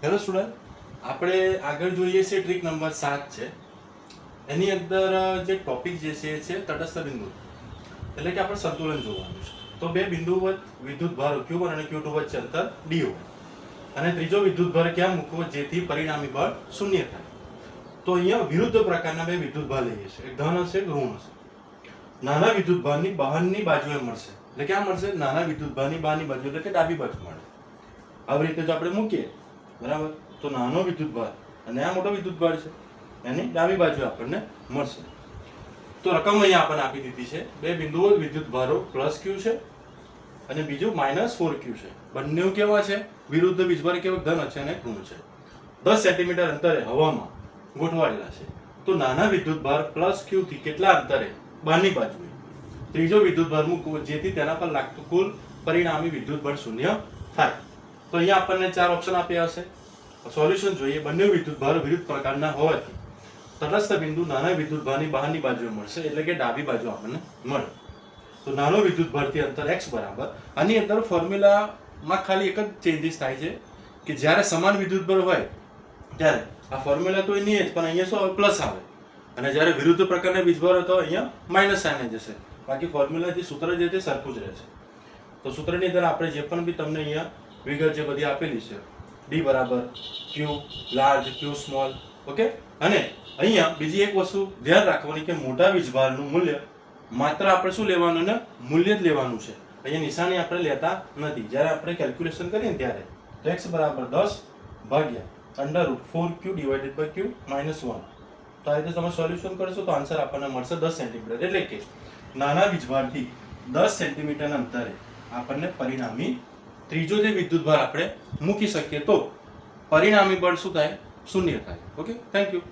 Hello student, આપણે આગળ જોઈએ છે ટ્રીક નંબર 7 છે. એની અંદર જે ટોપિક જે છે એ છે તટસ્થ બિંદુ, એટલે કે આપણે સંતુલન જોવાનું છે. તો બે બિંદુ વચ્ચે વિદ્યુત ભાર Q1 અને Q2 વચ્ચે અંતર D હોય અને ત્રીજો વિદ્યુત ભાર ક્યાં મૂકવો જેથી પરિણામી બળ શૂન્ય થાય. તો અહીંયા વિરુદ્ધ પ્રકારના બે વિદ્યુત ભાર લઈએ છીએ, એક ધન હશે એક ઋણ હશે. નાના વિદ્યુત ભારની બહારની બાજુએ મળશે, એટલે ક્યાં મળશે? નાના વિદ્યુત ભારની બહારની બાજુ, એટલે કે ડાબી બાજુ મળે. આવી રીતે જો આપણે મૂકીએ, બરાબર, તો નાનો વિદ્યુત ભાર અને આ મોટો વિદ્યુત ભાર છે, એની ડાબી બાજુ આપણને મળશે. તો રકમ અહીંયા આપણને આપી દીધી છે. બે બિંદુઓ વિદ્યુત ભારો +Q છે અને બીજું -4Q છે. બંને કેવા છે? વિરુદ્ધ વીજભાર કેવા? ધન છે અને ઋણ છે. 10 સેન્ટીમીટર અંતરે હવામાં ગોઠવાયેલા છે. તો નાના વિદ્યુત ભાર +Q થી કેટલા અંતરે? બહારની બાજુએ ત્રીજો વિદ્યુત ભાર મૂકવો જેથી તેના પર લાગતું કુલ પરિણામી વિદ્યુત બળ શૂન્ય થાય. તો અહીંયા આપણને 4 ઓપ્શન આપ્યા હશે. સોલ્યુશન જોઈએ. બંને વિદ્યુત ભાર વિરુદ્ધ પ્રકારના હોવાથી તટસ્થ બિંદુ નાના વિદ્યુત ભારની બહારની બાજુએ મળશે, એટલે કે ડાબી બાજુ આપણને મળે. તો નાનો વિદ્યુત ભારથી અંતર x બરાબર. આની અંદર ફોર્મ્યુલામાં ખાલી એક જ ચેન્જીસ થાય છે કે જ્યારે સમાન વિદ્યુત ભાર હોય ત્યારે આ ફોર્મ્યુલા તો એની જ, પણ અહીંયા શું આવે? પ્લસ આવે. અને જ્યારે વિરુદ્ધ પ્રકારના વીજભાર હતો અહીંયા માઇનસ સાઇન જશે. બાકી ફોર્મ્યુલા જે સૂત્ર જે છે સરખું જ રહેશે. તો સૂત્રની અંદર આપણે જે પણ બી તમને અહીંયા વિગત જે બધી આપેલી છે, D બરાબર Q large, Q small, okay. અને અહીંયા બીજી એક વસ્તુ ધ્યાન રાખવાની કે મોટા વીજભારનું મૂલ્ય માત્ર આપણે શું લેવાનું ને? મૂલ્ય જ લેવાનું છે. અહીંયા નિશાની આપણે લેતા નથી. જ્યારે આપણે કેલ્ક્યુલેશન કરીએ ને ત્યારે તો x બરાબર 10 ભાગ્યા √4Q ડિવાઇડેડ બાય Q -1. તો આ રીતે તમે સોલ્યુશન કરશો તો આન્સર આપણને મળશે 10 સેન્ટીમીટર. એટલે કે નાના વીજભારથી 10 સેન્ટીમીટરના અંતરે આપણને પરિણામી ત્રીજો જે વિદ્યુત ભાર આપણે મૂકી શકીએ તો પરિણામી બળ શું થાય? શૂન્ય થાય. Okay, thank you.